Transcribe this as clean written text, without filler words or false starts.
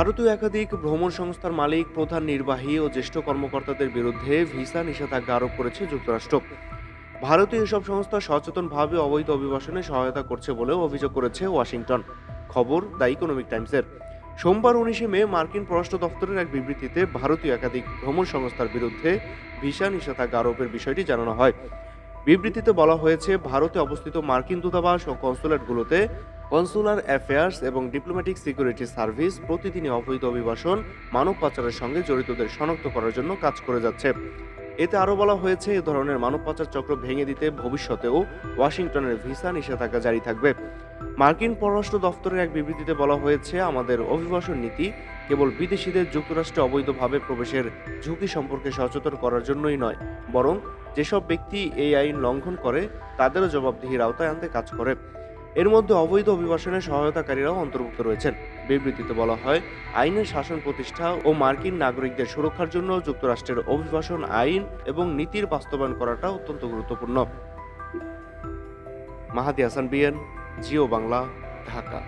ভারতীয় একাধিক ভ্রমণ সংস্থার মালিক, প্রধান নির্বাহী ও জ্যেষ্ঠ কর্মকর্তাদের বিরুদ্ধে ভিসা নিষেধাজ্ঞা আরোপ করেছে যুক্তরাষ্ট্র। ভারতীয় এসব সংস্থা সচেতনভাবে অবৈধ অভিবাসনে সহায়তা করছে বলেও অভিযোগ করেছে ওয়াশিংটন। খবর দ্য ইকোনমিক টাইমসের। সোমবার 19 মে মার্কিন পররাষ্ট্র দপ্তরের এক বিবৃতিতে ভারতীয় একাধিক ভ্রমণ সংস্থার বিরুদ্ধে ভিসা নিষেধাজ্ঞা আরোপের বিষয়টি জানানো হয়। বিবৃতিতে বলা হয়েছে, ভারতে অবস্থিত মার্কিন দূতাবাস ও কনসুলেটগুলোতে কনসুলার অ্যাফেয়ার্স এবং ডিপ্লোম্যাটিক সিকিউরিটি সার্ভিস প্রতিদিনই অবৈধ অভিবাসন, মানব পাচারের সঙ্গে জড়িতদের শনাক্ত করার জন্য কাজ করে যাচ্ছে। এতে আরও বলা হয়েছে, এ ধরনের মানব পাচার চক্র ভেঙে দিতে ভবিষ্যতেও ওয়াশিংটনের ভিসা নিষেধাজ্ঞা জারি থাকবে। মার্কিন পররাষ্ট্র দফতরের এক বিবৃতিতে বলা হয়েছে, আমাদের অভিবাসন নীতি কেবল বিদেশিদের যুক্তরাষ্ট্রে অবৈধভাবে প্রবেশের ঝুঁকি সম্পর্কে সচেতন করার জন্যই নয়, বরং যেসব ব্যক্তি এই আইন লঙ্ঘন করে তাদেরও জবাবদিহির আওতায় আনতে কাজ করে। এর মধ্যে অবৈধ অভিবাসনের সহায়তাকারীরাও অন্তর্ভুক্ত রয়েছেন। বিবৃতিতে বলা হয়, আইনের শাসন প্রতিষ্ঠা ও মার্কিন নাগরিকদের সুরক্ষার জন্য যুক্তরাষ্ট্রের অভিবাসন আইন এবং নীতির বাস্তবায়ন করাটা অত্যন্ত গুরুত্বপূর্ণ। মাহাদি হাসান বিএন, জিও বাংলা, ঢাকা।